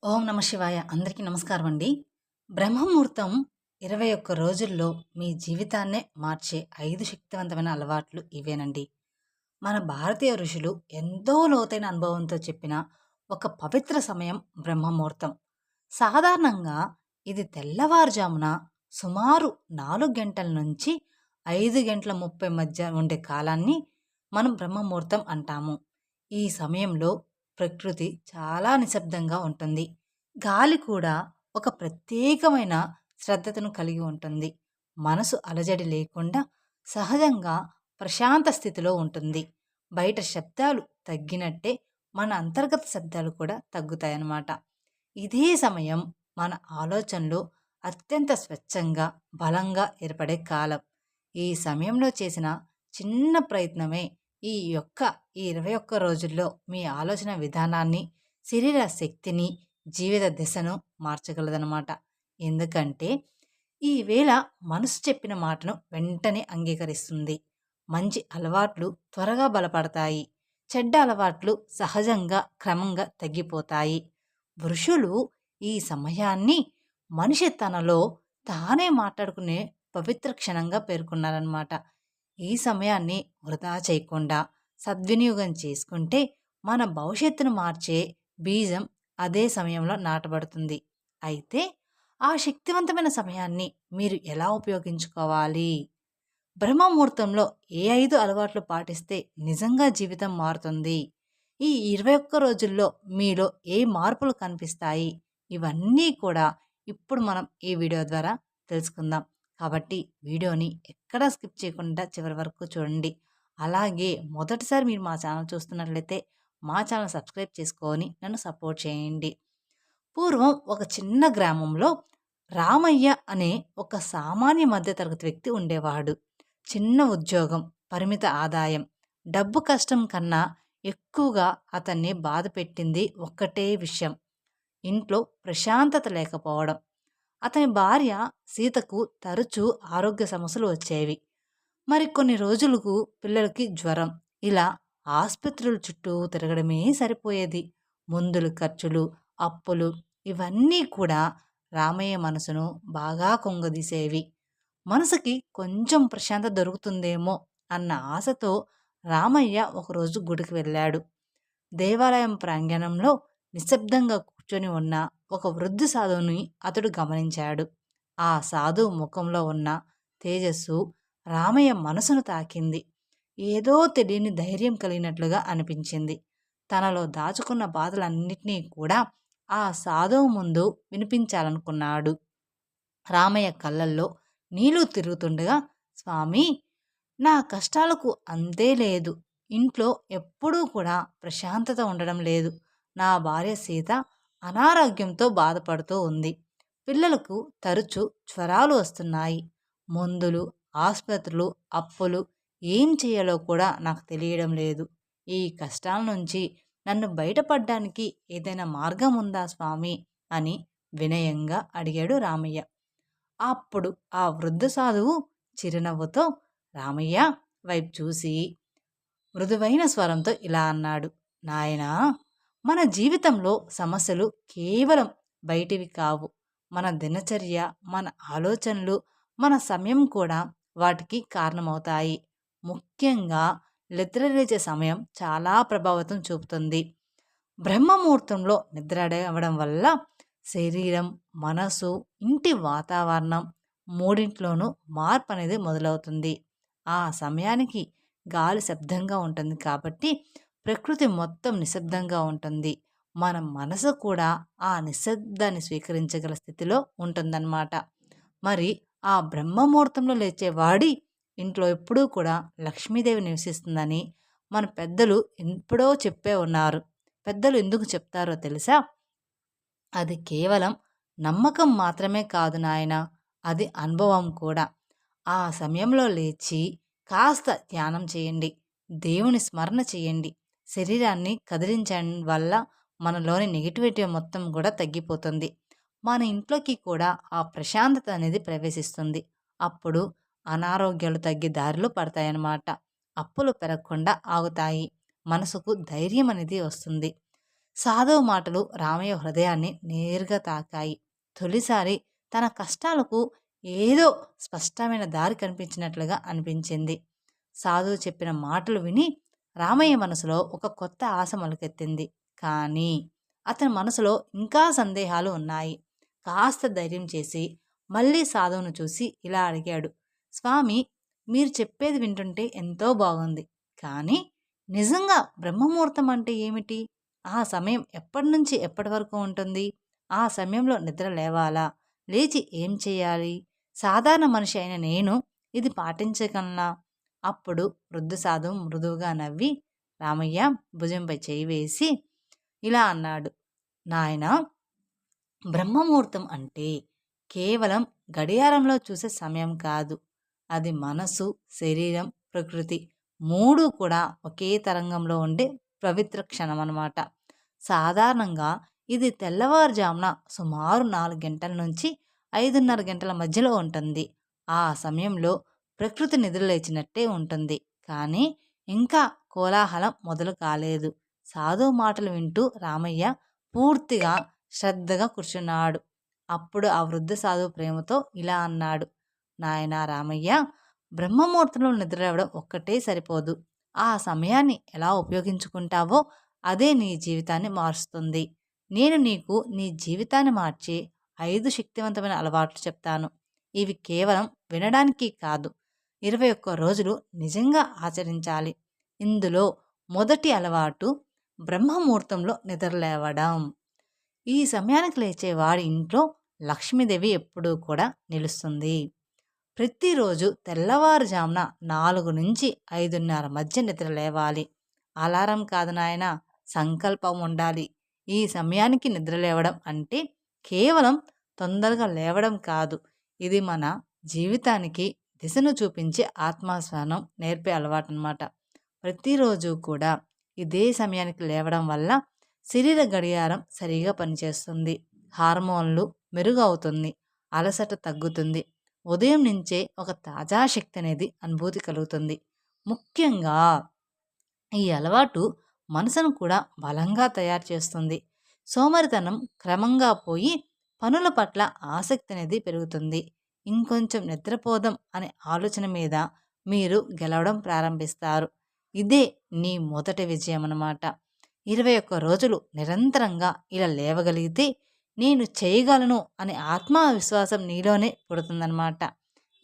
ఓం నమ శివాయ. అందరికీ నమస్కారం అండి. బ్రహ్మముహూర్తం 21 రోజుల్లో మీ జీవితాన్నే మార్చే 5 శక్తివంతమైన అలవాట్లు ఇవేనండి. మన భారతీయ ఋషులు ఎంతో లోతైన అనుభవంతో చెప్పిన ఒక పవిత్ర సమయం బ్రహ్మముహూర్తం. సాధారణంగా ఇది తెల్లవారుజామున సుమారు 4 గంటల నుంచి 5:30 మధ్య ఉండే కాలాన్ని మనం బ్రహ్మముహూర్తం అంటాము. ఈ సమయంలో ప్రకృతి చాలా నిశ్శబ్దంగా ఉంటుంది. గాలి కూడా ఒక ప్రత్యేకమైన శ్రద్ధతను కలిగి ఉంటుంది. మనసు అలజడి లేకుండా సహజంగా ప్రశాంత స్థితిలో ఉంటుంది. బయట శబ్దాలు తగ్గినట్టే మన అంతర్గత శబ్దాలు కూడా తగ్గుతాయన్నమాట. ఇదే సమయం మన ఆలోచనలు అత్యంత స్వచ్ఛంగా, బలంగా ఏర్పడే కాలం. ఈ సమయంలో చేసిన చిన్న ప్రయత్నమే ఈ 21 రోజుల్లో మీ ఆలోచన విధానాన్ని, శరీర శక్తిని, జీవిత దిశను మార్చగలదనమాట. ఎందుకంటే ఈ వేళ మనసు చెప్పిన మాటను వెంటనే అంగీకరిస్తుంది. మంచి అలవాట్లు త్వరగా బలపడతాయి. చెడ్డ అలవాట్లు సహజంగా క్రమంగా తగ్గిపోతాయి. ఋషులు ఈ సమయాన్ని మనిషి తనలో తానే మాట్లాడుకునే పవిత్ర క్షణంగా పేర్కొన్నారన్నమాట. ఈ సమయాన్ని వృధా చేయకుండా సద్వినియోగం చేసుకుంటే మన భవిష్యత్తును మార్చే బీజం అదే సమయంలో నాటబడుతుంది. అయితే ఆ శక్తివంతమైన సమయాన్ని మీరు ఎలా ఉపయోగించుకోవాలి? బ్రహ్మముహూర్తంలో ఏ 5 అలవాట్లు పాటిస్తే నిజంగా జీవితం మారుతుంది? ఈ 21 రోజుల్లో మీలో ఏ మార్పులు కనిపిస్తాయి? ఇవన్నీ కూడా ఇప్పుడు మనం ఈ వీడియో ద్వారా తెలుసుకుందాం. కాబట్టి వీడియోని ఎక్కడా స్కిప్ చేయకుండా చివరి వరకు చూడండి. అలాగే మొదటిసారి మీరు మా ఛానల్ చూస్తున్నట్లయితే మా ఛానల్ సబ్స్క్రైబ్ చేసుకొని నన్ను సపోర్ట్ చేయండి. పూర్వం ఒక చిన్న గ్రామంలో రామయ్య అనే ఒక సామాన్య మధ్యతరగతి వ్యక్తి ఉండేవాడు. చిన్న ఉద్యోగం, పరిమిత ఆదాయం, డబ్బు కష్టం కన్నా ఎక్కువగా అతన్ని బాధ పెట్టింది ఒక్కటే విషయం: ఇంట్లో ప్రశాంతత లేకపోవడం. అతని భార్య సీతకు తరచూ ఆరోగ్య సమస్యలు వచ్చేవి. కొన్ని రోజులకు పిల్లలకి జ్వరం. ఇలా ఆసుపత్రుల చుట్టూ తిరగడమే సరిపోయేది. మందులు ఖర్చులు, అప్పులు ఇవన్నీ కూడా రామయ్య మనసును బాగా కుంగదీసేవి. మనసుకి కొంచెం ప్రశాంతత దొరుకుతుందేమో అన్న ఆశతో రామయ్య ఒకరోజు గుడికి వెళ్ళాడు. దేవాలయం ప్రాంగణంలో నిశ్శబ్దంగా కూర్చొని ఉన్న ఒక వృద్ధ సాధువుని అతడు గమనించాడు. ఆ సాధువు ముఖంలో ఉన్న తేజస్సు రామయ్య మనసును తాకింది. ఏదో తెలియని ధైర్యం కలిగినట్లుగా అనిపించింది. తనలో దాచుకున్న బాధలన్నిటినీ కూడా ఆ సాధువు ముందు వినిపించాలనుకున్నాడు. రామయ్య కళ్ళల్లో నీళ్లు తిరుగుతుండగా, స్వామి, నా కష్టాలకు అంతే లేదు. ఇంట్లో ఎప్పుడూ కూడా ప్రశాంతత ఉండడం లేదు. నా భార్య సీత అనారోగ్యంతో బాధపడుతూ ఉంది. పిల్లలకు తరచూ జ్వరాలు వస్తున్నాయి. మందులు, ఆసుపత్రులు, అప్పులు, ఏం చేయాలో కూడా నాకు తెలియడం లేదు. ఈ కష్టాల నుంచి నన్ను బయటపడ్డానికి ఏదైనా మార్గం ఉందా స్వామి అని వినయంగా అడిగాడు రామయ్య. అప్పుడు ఆ వృద్ధ సాధువు చిరునవ్వుతో రామయ్య వైపు చూసి మృదువైన స్వరంతో ఇలా అన్నాడు: నాయనా, మన జీవితంలో సమస్యలు కేవలం బయటివి కావు. మన దినచర్య, మన ఆలోచనలు, మన సమయం కూడా వాటికి కారణమవుతాయి. ముఖ్యంగా నిద్రలేచే సమయం చాలా ప్రభావితం చూపుతుంది. బ్రహ్మముహూర్తంలో నిద్ర అవ్వడం వల్ల శరీరం, మనసు, ఇంటి వాతావరణం మూడింట్లోనూ మార్పు అనేది మొదలవుతుంది. ఆ సమయానికి గాలి శబ్దంగా ఉంటుంది కాబట్టి ప్రకృతి మొత్తం నిశ్శబ్దంగా ఉంటుంది. మన మనసు కూడా ఆ నిశ్శబ్దాన్ని స్వీకరించగల స్థితిలో ఉంటుందన్నమాట. ఆ బ్రహ్మముహూర్తంలో లేచేవాడి ఇంట్లో ఎప్పుడూ కూడా లక్ష్మీదేవి నివసిస్తుందని మన పెద్దలు ఎప్పుడో చెప్పే ఉన్నారు. పెద్దలు ఎందుకు చెప్తారో తెలుసా? అది కేవలం నమ్మకం మాత్రమే కాదు నాయనా, అది అనుభవం కూడా. ఆ సమయంలో లేచి కాస్త ధ్యానం చేయండి, దేవుని స్మరణ చేయండి, శరీరాన్ని కదిలించడం వల్ల మనలోని నెగిటివిటీ మొత్తం కూడా తగ్గిపోతుంది. మన ఇంట్లోకి కూడా ఆ ప్రశాంతత అనేది ప్రవేశిస్తుంది. అప్పుడు అనారోగ్యాలు తగ్గే దారిలో పడతాయన్నమాట. అప్పులు పెరగకుండా ఆగుతాయి. మనసుకు ధైర్యం అనేది వస్తుంది. సాధువు మాటలు రామయ్య హృదయాన్ని నేరుగా తాకాయి. తొలిసారి తన కష్టాలకు ఏదో స్పష్టమైన దారి కనిపించినట్లుగా అనిపించింది. సాధువు చెప్పిన మాటలు విని రామయ్య మనసులో ఒక కొత్త ఆశ మొలకెత్తింది. కానీ అతని మనసులో ఇంకా సందేహాలు ఉన్నాయి. కాస్త ధైర్యం చేసి మళ్ళీ సాధువును చూసి ఇలా అడిగాడు. స్వామి, మీరు చెప్పేది వింటుంటే ఎంతో బాగుంది. కానీ నిజంగా బ్రహ్మముహూర్తం అంటే ఏమిటి? ఆ సమయం ఎప్పటి నుంచి ఎప్పటి వరకు ఉంటుంది? ఆ సమయంలో నిద్ర లేవాలా? లేచి ఏం చేయాలి? సాధారణ మనిషి అయిన నేను ఇది పాటించగలనా? అప్పుడు వృద్ధ సాధువు మృదువుగా నవ్వి రామయ్య భుజంపై చేయి వేసి ఇలా అన్నాడు. నాయనా, బ్రహ్మముహూర్తం అంటే కేవలం గడియారంలో చూసే సమయం కాదు. అది మనసు, శరీరం, ప్రకృతి మూడు కూడా ఒకే తరంగంలో ఉండే పవిత్ర క్షణం అన్నమాట. సాధారణంగా ఇది తెల్లవారుజామున సుమారు 4 గంటల నుంచి 5:30 గంటల మధ్యలో ఉంటుంది. ఆ సమయంలో ప్రకృతి నిద్రలేచినట్టే ఉంటుంది. కానీ ఇంకా కోలాహలం మొదలు కాలేదు. సాధువు మాటలు వింటూ రామయ్య పూర్తిగా శ్రద్ధగా కూర్చున్నాడు. అప్పుడు ఆ వృద్ధ సాధువు ప్రేమతో ఇలా అన్నాడు. నాయనా రామయ్య, బ్రహ్మముహూర్తంలో నిద్రలేవడం ఒక్కటే సరిపోదు. ఆ సమయాన్ని ఎలా ఉపయోగించుకుంటావో అదే నీ జీవితాన్ని మారుస్తుంది. నేను నీకు నీ జీవితాన్ని మార్చే 5 శక్తివంతమైన అలవాట్లు చెప్తాను. ఇవి కేవలం వినడానికి కాదు, 21 రోజులు నిజంగా ఆచరించాలి. ఇందులో మొదటి అలవాటు బ్రహ్మముహూర్తంలో నిద్రలేవడం. ఈ సమయానికి లేచే వాడి ఇంట్లో లక్ష్మీదేవి ఎప్పుడూ కూడా నిలుస్తుంది. ప్రతిరోజు తెల్లవారుజామున 4 నుంచి 5:30 మధ్య నిద్ర లేవాలి. అలారం కాదు నాయనా, సంకల్పం ఉండాలి. ఈ సమయానికి నిద్ర లేవడం అంటే కేవలం తొందరగా లేవడం కాదు. ఇది మన జీవితానికి దిశను చూపించే ఆత్మస్నానం నేర్పే అలవాటు అన్నమాట. ప్రతిరోజు కూడా ఇదే సమయానికి లేవడం వల్ల శరీర గడియారం సరిగా పనిచేస్తుంది. హార్మోన్లు మెరుగవుతుంది. అలసట తగ్గుతుంది. ఉదయం నుంచే ఒక తాజా శక్తి అనేది అనుభూతి కలుగుతుంది. ముఖ్యంగా ఈ అలవాటు మనసును కూడా బలంగా తయారు చేస్తుంది. సోమరితనం క్రమంగా పోయి పనుల పట్ల ఆసక్తి అనేది పెరుగుతుంది. ఇంకొంచెం నిద్రపోదాం అనే ఆలోచన మీద మీరు గెలవడం ప్రారంభిస్తారు. ఇదే నీ మొదటి విజయం అన్నమాట. 21 రోజులు నిరంతరంగా ఇలా లేవగలిగితే నేను చేయగలను అనే ఆత్మవిశ్వాసం నీలోనే పుడుతుందన్నమాట.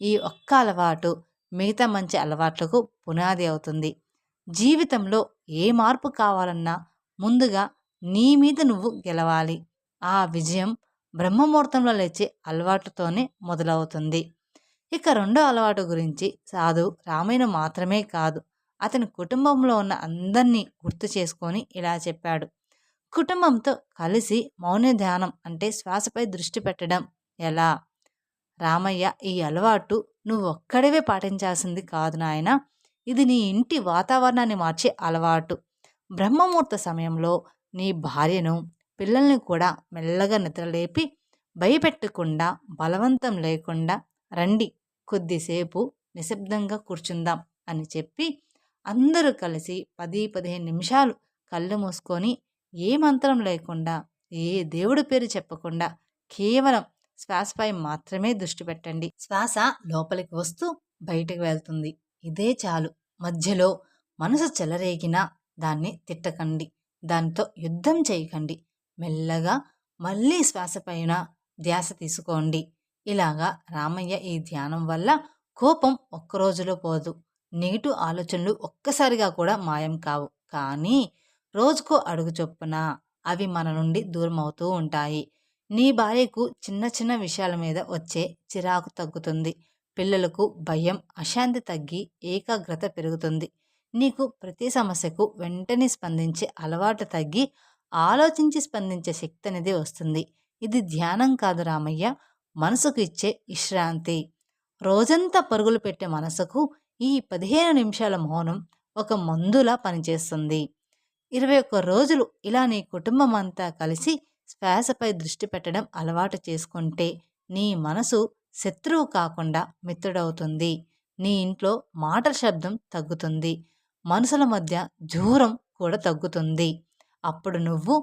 ఈ ఒక్క అలవాటు మిగతా మంచి అలవాట్లకు పునాది అవుతుంది. జీవితంలో ఏ మార్పు కావాలన్నా ముందుగా నీ మీద నువ్వు గెలవాలి. ఆ విజయం బ్రహ్మముహూర్తంలో లేచే అలవాటుతోనే మొదలవుతుంది. ఇక రెండో అలవాటు గురించి సాధు రామయ్యను మాత్రమే కాదు, అతని కుటుంబంలో ఉన్న అందరినీ గుర్తు చేసుకొని ఇలా చెప్పాడు. కుటుంబంతో కలిసి మౌన ధ్యానం అంటే శ్వాసపై దృష్టి పెట్టడం ఎలా? రామయ్య, ఈ అలవాటు నువ్వు ఒక్కడివే పాటించాల్సింది కాదు నాయనా. ఇది నీ ఇంటి వాతావరణాన్ని మార్చే అలవాటు. బ్రహ్మముహూర్త సమయంలో నీ భార్యను, పిల్లల్ని కూడా మెల్లగా నిద్రలేపి భయపెట్టకుండా, బలవంతం లేకుండా రండి కొద్దిసేపు నిశ్శబ్దంగా కూర్చుందాం అని చెప్పి అందరూ కలిసి 10-15 నిమిషాలు కళ్ళు మూసుకొని ఏ మంత్రం లేకుండా, ఏ దేవుడి పేరు చెప్పకుండా కేవలం శ్వాసపై మాత్రమే దృష్టి పెట్టండి. శ్వాస లోపలికి వస్తూ బయటకు వెళ్తుంది. ఇదే చాలు. మధ్యలో మనసు చెలరేగినా దాన్ని తిట్టకండి. దానితో యుద్ధం చేయకండి. మెల్లగా మళ్ళీ శ్వాస పైన ధ్యాస తీసుకోండి. ఇలాగా రామయ్య ఈ ధ్యానం వల్ల కోపం ఒక్కరోజులో పోదు. నెగిటివ్ ఆలోచనలు ఒక్కసారిగా కూడా మాయం కావు. కానీ రోజుకో అడుగు చొప్పున అవి మన నుండి దూరం అవుతూ ఉంటాయి. నీ భార్యకు చిన్న చిన్న విషయాల మీద వచ్చే చిరాకు తగ్గుతుంది. పిల్లలకు భయం, అశాంతి తగ్గి ఏకాగ్రత పెరుగుతుంది. నీకు ప్రతి సమస్యకు వెంటనే స్పందించే అలవాటు తగ్గి ఆలోచించి స్పందించే శక్తి అనేది వస్తుంది. ఇది ధ్యానం కాదు రామయ్య, మనసుకు ఇచ్చే విశ్రాంతి. రోజంతా పరుగులు పెట్టే మనసుకు ఈ 15 నిమిషాల మౌనం ఒక మందులా పనిచేస్తుంది. 21 రోజులు ఇలా నీ కుటుంబం అంతా కలిసి శ్వాసపై దృష్టి పెట్టడం అలవాటు చేసుకుంటే నీ మనసు శత్రువు కాకుండా మిత్రుడవుతుంది. నీ ఇంట్లో మాటల శబ్దం తగ్గుతుంది. మనసుల మధ్య దూరం కూడా తగ్గుతుంది. అప్పుడు నువ్వు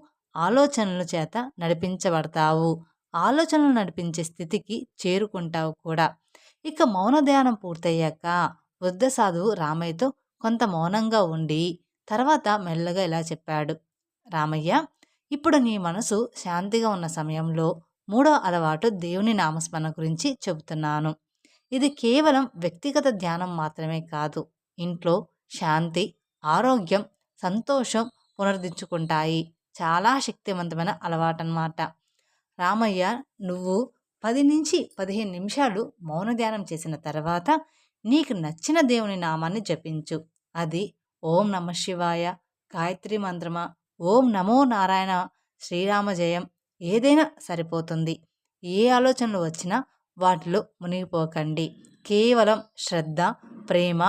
ఆలోచనల చేత నడిపించబడతావు. ఆలోచనలు నడిపించే స్థితికి చేరుకుంటావు కూడా. ఇక మౌన ధ్యానం పూర్తయ్యాక వృద్ధ సాధువు రామయ్యతో కొంత మౌనంగా ఉండి తర్వాత మెల్లగా ఇలా చెప్పాడు. రామయ్య, ఇప్పుడు నీ మనసు శాంతిగా ఉన్న సమయంలో మూడో అలవాటు దేవుని నామస్మరణ గురించి చెబుతున్నాను. ఇది కేవలం వ్యక్తిగత ధ్యానం మాత్రమే కాదు. ఇంట్లో శాంతి, ఆరోగ్యం, సంతోషం పునరుద్ధరించుకుంటాయి. చాలా శక్తివంతమైన అలవాటన్నమాట. రామయ్య, నువ్వు 10 నుంచి 15 నిమిషాలు మౌన ధ్యానం చేసిన తర్వాత నీకు నచ్చిన దేవుని నామాన్ని జపించు. అది ఓం నమ శివాయ, గాయత్రి మంత్రమా, ఓం నమో నారాయణ, శ్రీరామ జయం ఏదైనా సరిపోతుంది. ఏ ఆలోచనలు వచ్చినా వాటిలో మునిగిపోకండి. కేవలం శ్రద్ధ, ప్రేమ,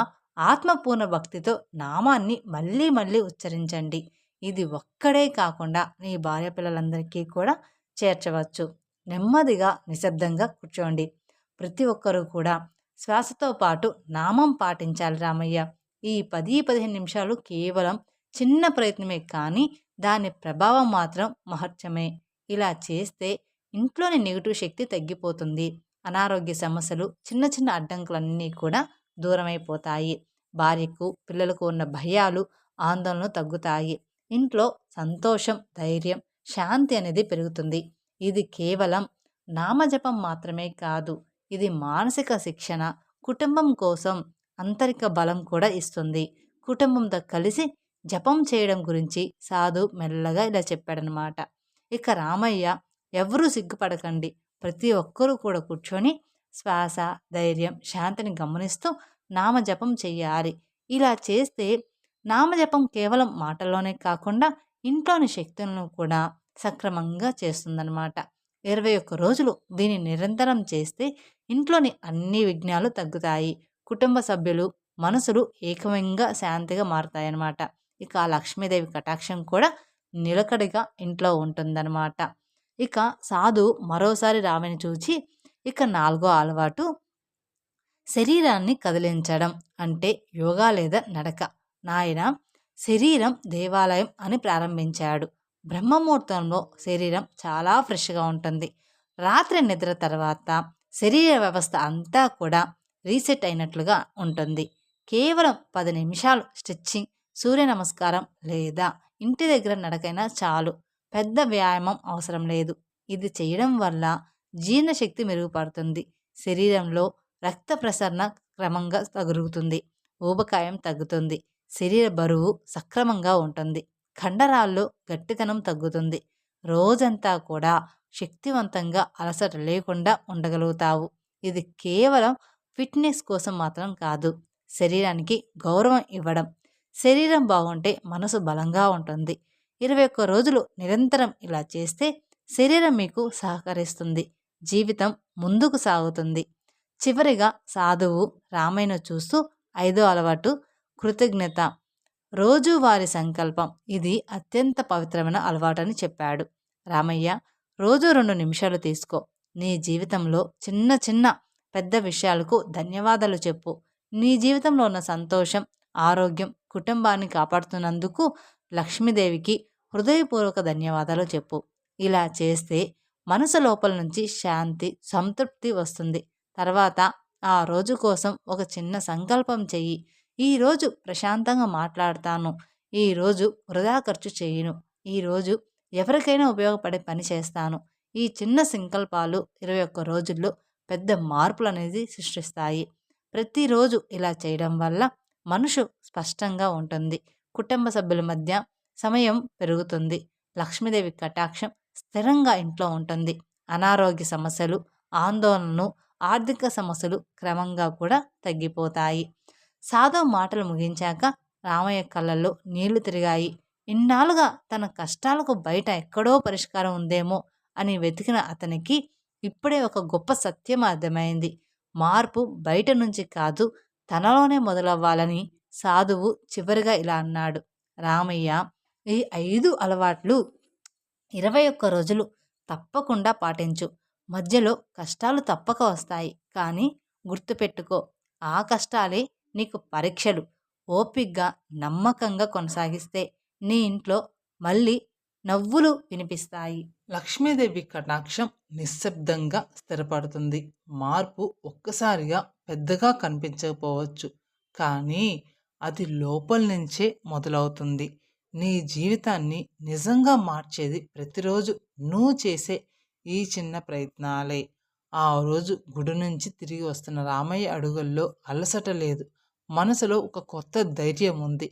ఆత్మపూర్ణ భక్తితో నామాన్ని మళ్ళీ మళ్ళీ ఉచ్చరించండి. ఇది ఒక్కడే కాకుండా నీ భార్య పిల్లలందరికీ కూడా చేర్చవచ్చు. నెమ్మదిగా నిశ్శబ్దంగా కూర్చోండి. ప్రతి ఒక్కరూ కూడా శ్వాసతో పాటు నామం పాటించాలి రామయ్య. ఈ 10-15 నిమిషాలు కేవలం చిన్న ప్రయత్నమే, కానీ దాని ప్రభావం మాత్రం మహత్యమే. ఇలా చేస్తే ఇంట్లోని నెగిటివ్ శక్తి తగ్గిపోతుంది. అనారోగ్య సమస్యలు, చిన్న చిన్న అడ్డంకులన్నీ కూడా దూరమైపోతాయి. భార్యకు, పిల్లలకు ఉన్న భయాలు, ఆందోళనలు తగ్గుతాయి. ఇంట్లో సంతోషం, ధైర్యం, శాంతి అనేది పెరుగుతుంది. ఇది కేవలం నామజపం మాత్రమే కాదు, ఇది మానసిక శిక్షణ, కుటుంబం కోసం ఆంతరిక బలం కూడా ఇస్తుంది. కుటుంబంతో కలిసి జపం చేయడం గురించి సాధు మెల్లగా ఇలా చెప్పాడనమాట. ఇక రామయ్య, ఎవరూ సిగ్గుపడకండి. ప్రతి ఒక్కరూ కూడా కూర్చొని శ్వాస, ధైర్యం, శాంతిని గమనిస్తూ నామజపం చెయ్యాలి. ఇలా చేస్తే నామజపం కేవలం మాటల్లోనే కాకుండా ఇంట్లోని శక్తులను కూడా సక్రమంగా చేస్తుందన్నమాట. 21 రోజులు దీన్ని నిరంతరం చేస్తే ఇంట్లోని అన్ని విఘ్నాలు తగ్గుతాయి. కుటుంబ సభ్యులు మనసులు ఏకమంగా శాంతిగా మారుతాయన్నమాట. ఇక ఆ లక్ష్మీదేవి కటాక్షం కూడా నిలకడగా ఇంట్లో ఉంటుందన్నమాట. ఇక సాధు మరోసారి రామని చూచి, ఇక 4వ అలవాటు శరీరాన్ని కదిలించడం, అంటే యోగా లేదా నడక. నాయన, శరీరం దేవాలయం అని ప్రారంభించాడు. బ్రహ్మముహూర్తంలో శరీరం చాలా ఫ్రెష్గా ఉంటుంది. రాత్రి నిద్ర తర్వాత శరీర వ్యవస్థ అంతా కూడా రీసెట్ అయినట్లుగా ఉంటుంది. కేవలం 10 నిమిషాలు స్ట్రెచ్చింగ్, సూర్య నమస్కారం లేదా ఇంటి దగ్గర నడకైనా చాలు. పెద్ద వ్యాయామం అవసరం లేదు. ఇది చేయడం వల్ల జీర్ణశక్తి మెరుగుపడుతుంది. శరీరంలో రక్త ప్రసరణ క్రమంగా తగ్గుతుంది. ఊబకాయం తగ్గుతుంది. శరీర బరువు సక్రమంగా ఉంటుంది. కండరాల్లో గట్టితనం తగ్గుతుంది. రోజంతా కూడా శక్తివంతంగా అలసట లేకుండా ఉండగలుగుతావు. ఇది కేవలం ఫిట్నెస్ కోసం మాత్రం కాదు, శరీరానికి గౌరవం ఇవ్వడం. శరీరం బాగుంటే మనసు బలంగా ఉంటుంది. 21 రోజులు నిరంతరం ఇలా చేస్తే శరీరం మీకు సహకరిస్తుంది. జీవితం ముందుకు సాగుతుంది. చివరిగా సాధువు రామయ్యను చూస్తూ 5వ అలవాటు కృతజ్ఞత, రోజువారి సంకల్పం. ఇది అత్యంత పవిత్రమైన అలవాటని చెప్పాడు. రామయ్య, రోజు 2 నిమిషాలు తీసుకో. నీ జీవితంలో చిన్న చిన్న పెద్ద విషయాలకు ధన్యవాదాలు చెప్పు. నీ జీవితంలో ఉన్న సంతోషం, ఆరోగ్యం, కుటుంబాన్ని కాపాడుతున్నందుకు లక్ష్మీదేవికి హృదయపూర్వక ధన్యవాదాలు చెప్పు. ఇలా చేస్తే మనసు లోపల నుంచి శాంతి, సంతృప్తి వస్తుంది. తర్వాత ఆ రోజు కోసం ఒక చిన్న సంకల్పం చెయ్యి. ఈరోజు ప్రశాంతంగా మాట్లాడతాను. ఈరోజు వృధా ఖర్చు చేయను. ఈరోజు ఎవరికైనా ఉపయోగపడే పని చేస్తాను. ఈ చిన్న సంకల్పాలు 21 రోజుల్లో పెద్ద మార్పులు అనేది సృష్టిస్తాయి. ప్రతిరోజు ఇలా చేయడం వల్ల మనసు స్పష్టంగా ఉంటుంది. కుటుంబ సభ్యుల మధ్య సమయం పెరుగుతుంది. లక్ష్మీదేవి కటాక్షం స్థిరంగా ఇంట్లో ఉంటుంది. అనారోగ్య సమస్యలు, ఆందోళనలు, ఆర్థిక సమస్యలు క్రమంగా కూడా తగ్గిపోతాయి. సాధు మాటలు ముగించాక రామయ్య కళ్ళల్లో నీళ్లు తిరిగాయి. ఇన్నాళ్ళుగా తన కష్టాలకు బయట ఎక్కడో పరిష్కారం ఉందేమో అని వెతికిన అతనికి ఇప్పుడే ఒక గొప్ప సత్యం అర్థమైంది. మార్పు బయట నుంచి కాదు, తనలోనే మొదలవ్వాలని సాధువు చివరిగా ఇలా అన్నాడు. రామయ్య, ఈ 5 అలవాట్లు 21 రోజులు తప్పకుండా పాటించు. మధ్యలో కష్టాలు తప్పక వస్తాయి, కానీ గుర్తుపెట్టుకో, ఆ కష్టాలే నీకు పరీక్షలు. ఓపిగ్గా, నమ్మకంగా కొనసాగిస్తే నీ ఇంట్లో మళ్ళీ నవ్వులు వినిపిస్తాయి. లక్ష్మీదేవి కటాక్షం నిశ్శబ్దంగా స్థిరపడుతుంది. మార్పు ఒక్కసారిగా పెద్దగా కనిపించకపోవచ్చు, కానీ అది లోపల నుంచే మొదలవుతుంది. నీ జీవితాన్ని నిజంగా మార్చేది ప్రతిరోజు నువ్వు చేసే ఈ చిన్న ప్రయత్నాలే. ఆ రోజు గుడి నుంచి తిరిగి వస్తున్న రామయ్య అడుగుల్లో అలసట లేదు. మనసులో ఒక కొత్త ధైర్యం ఉంది.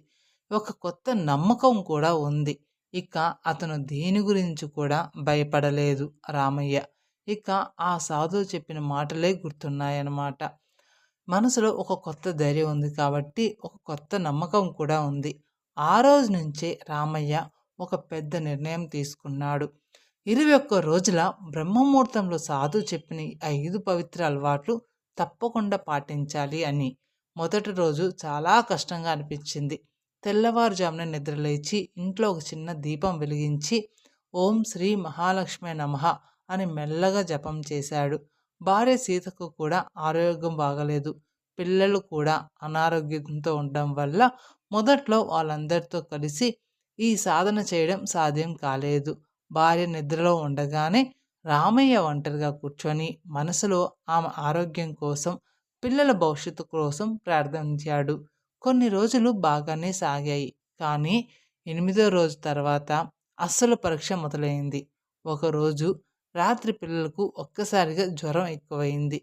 ఒక కొత్త నమ్మకం కూడా ఉంది. ఇక అతను దేని గురించి కూడా భయపడలేదు రామయ్య. ఇక ఆ సాధువు చెప్పిన మాటలే గుర్తున్నాయన్నమాట. మనసులో ఒక కొత్త ధైర్యం ఉంది కాబట్టి ఒక కొత్త నమ్మకం కూడా ఉంది. ఆ రోజు నుంచే రామయ్య ఒక పెద్ద నిర్ణయం తీసుకున్నాడు. 21 రోజుల బ్రహ్మముహూర్తంలో సాధువు చెప్పిన ఈ 5 పవిత్ర అలవాట్లు తప్పకుండా పాటించాలి అని. మొదటి రోజు చాలా కష్టంగా అనిపించింది. తెల్లవారుజామున నిద్రలేచి ఇంట్లో ఒక చిన్న దీపం వెలిగించి ఓం శ్రీ మహాలక్ష్మి నమః అని మెల్లగా జపం చేశాడు. భార్య సీతకు కూడా ఆరోగ్యం బాగలేదు. పిల్లలు కూడా అనారోగ్యంతో ఉండడం వల్ల మొదట్లో వాళ్ళందరితో కలిసి ఈ సాధన చేయడం సాధ్యం కాలేదు. భార్య నిద్రలో ఉండగానే రామయ్య ఒంటరిగా కూర్చొని మనసులో ఆమె ఆరోగ్యం కోసం, పిల్లల భవిష్యత్తు కోసం ప్రార్థించాడు. కొన్ని రోజులు బాగానే సాగాయి. కానీ 8వ రోజు తర్వాత అస్సలు పరీక్ష మొదలైంది. ఒకరోజు రాత్రి పిల్లలకు ఒక్కసారిగా జ్వరం ఎక్కువైంది.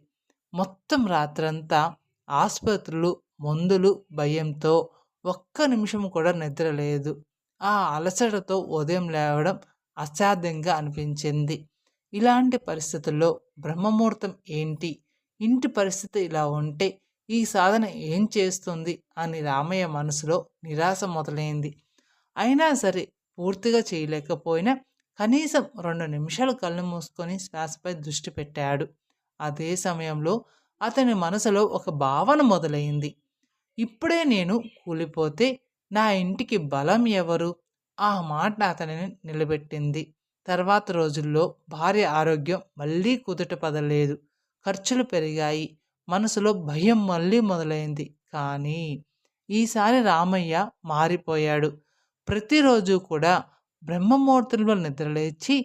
మొత్తం రాత్రంతా ఆసుపత్రులు, మందులు, భయంతో ఒక్క నిమిషం కూడా నిద్ర లేదు. ఆ అలసటతో ఉదయం లేవడం అసాధ్యంగా అనిపించింది. ఇలాంటి పరిస్థితుల్లో బ్రహ్మముహూర్తం ఏంటి? ఇంటి పరిస్థితి ఇలా ఉంటే ఈ సాధన ఏం చేస్తుంది అని రామయ్య మనసులో నిరాశ మొదలైంది. అయినా సరే పూర్తిగా చేయలేకపోయినా కనీసం 2 నిమిషాలు కళ్ళు మూసుకొని శ్వాసపై దృష్టి పెట్టాడు. అదే సమయంలో అతని మనసులో ఒక భావన మొదలైంది. ఇప్పుడే నేను కూలిపోతే నా ఇంటికి బలం ఎవరు? ఆ మాట అతనిని నిలబెట్టింది. తర్వాత రోజుల్లో భార్య ఆరోగ్యం మళ్ళీ కుదుట పడలేదు. ఖర్చులు పెరిగాయి. మనసులో భయం మళ్ళీ మొదలైంది. కానీ ఈసారి రామయ్య మారిపోయాడు. ప్రతిరోజు కూడా బ్రహ్మముహూర్తంలో నిద్రలేచి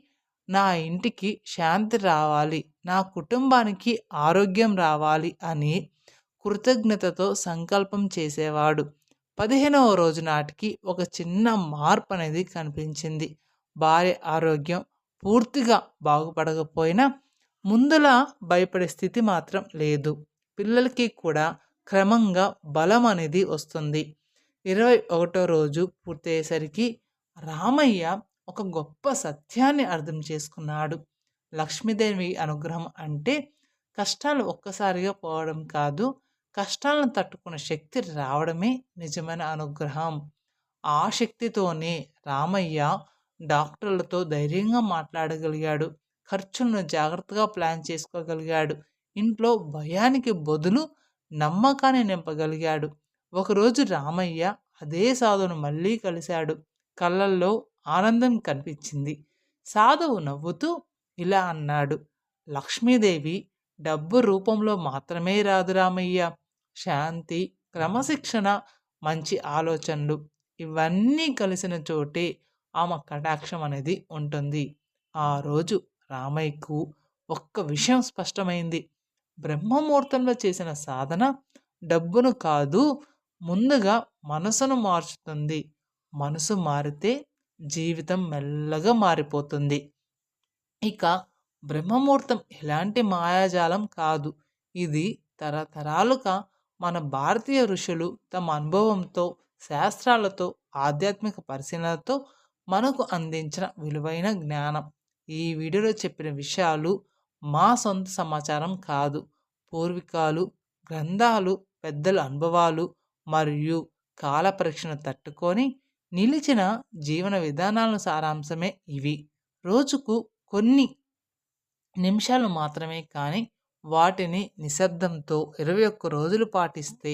నా ఇంటికి శాంతి రావాలి, నా కుటుంబానికి ఆరోగ్యం రావాలి అని కృతజ్ఞతతో సంకల్పం చేసేవాడు. 15వ రోజు నాటికి ఒక చిన్న మార్పు అనేది కనిపించింది. భార్య ఆరోగ్యం పూర్తిగా బాగుపడకపోయినా ముందులా భయపడే స్థితి మాత్రం లేదు. పిల్లలకి కూడా క్రమంగా బలం అనేది వస్తుంది. 21వ రోజు పూర్తయ్యేసరికి రామయ్య ఒక గొప్ప సత్యాన్ని అర్థం చేసుకున్నాడు. లక్ష్మీదేవి అనుగ్రహం అంటే కష్టాలు ఒక్కసారిగా పోవడం కాదు, కష్టాలను తట్టుకునే శక్తి రావడమే నిజమైన అనుగ్రహం. ఆ శక్తితోనే రామయ్య డాక్టర్లతో ధైర్యంగా మాట్లాడగలిగాడు. ఖర్చులను జాగ్రత్తగా ప్లాన్ చేసుకోగలిగాడు. ఇంట్లో భయానికి బదులు నమ్మకాన్ని నింపగలిగాడు. ఒకరోజు రామయ్య అదే సాధువును మళ్ళీ కలిశాడు. కళ్ళల్లో ఆనందం కనిపించింది. సాధువు నవ్వుతూ ఇలా అన్నాడు, లక్ష్మీదేవి డబ్బు రూపంలో మాత్రమే రాదు రామయ్య. శాంతి, క్రమశిక్షణ, మంచి ఆలోచనలు ఇవన్నీ కలిసిన చోటే ఆమె కటాక్షం అనేది ఉంటుంది. ఆ రోజు రామయ్యకు ఒక్క విషయం స్పష్టమైంది. బ్రహ్మముహూర్తంలో చేసిన సాధన డబ్బును కాదు, ముందుగా మనసును మార్చుతుంది. మనసు మారితే జీవితం మెల్లగా మారిపోతుంది. ఇక బ్రహ్మముహూర్తం ఎలాంటి మాయాజాలం కాదు. ఇది తరతరాలుగా మన భారతీయ ఋషులు తమ అనుభవంతో, శాస్త్రాలతో, ఆధ్యాత్మిక పరిశీలనలతో మనకు అందించిన విలువైన జ్ఞానం. ఈ వీడియోలో చెప్పిన విషయాలు మా సొంత సమాచారం కాదు. పూర్వీకాలు, గ్రంథాలు, పెద్దల అనుభవాలు మరియు కాల పరీక్షను తట్టుకొని నిలిచిన జీవన విధానాల సారాంశమే ఇవి. రోజుకు కొన్ని నిమిషాలు మాత్రమే, కానీ వాటిని నిశ్శబ్దంతో 21 రోజులు పాటిస్తే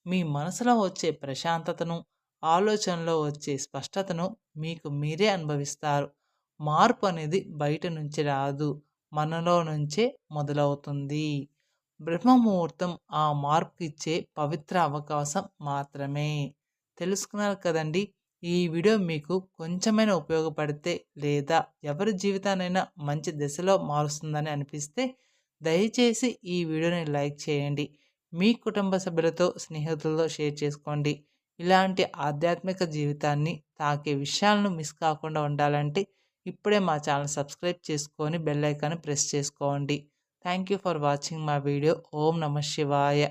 మీ మనసులో వచ్చే ప్రశాంతతను, ఆలోచనలో వచ్చే స్పష్టతను మీకు మీరే అనుభవిస్తారు. మార్పు అనేది బయట నుంచి రాదు, మనలో నుంచే మొదలవుతుంది. బ్రహ్మముహూర్తం ఆ మార్పు ఇచ్చే పవిత్ర అవకాశం మాత్రమే. తెలుసుకున్నారు కదండి. ఈ వీడియో మీకు కొంచెమైనా ఉపయోగపడితే లేదా ఎవరి జీవితానైనా మంచి దిశలో మారుస్తుందని అనిపిస్తే దయచేసి ఈ వీడియోని లైక్ చేయండి. మీ కుటుంబ సభ్యులతో, స్నేహితులతో షేర్ చేసుకోండి. ఇలాంటి ఆధ్యాత్మిక జీవితాన్ని తాకే విషయాలను మిస్ కాకుండా ఉండాలంటే ఇప్పుడే మా ఛానల్ సబ్స్క్రైబ్ చేసుకొని బెల్ ఐకాన్ని ప్రెస్ చేసుకోండి. Thank you for watching my video. ఓం నమ శివాయ.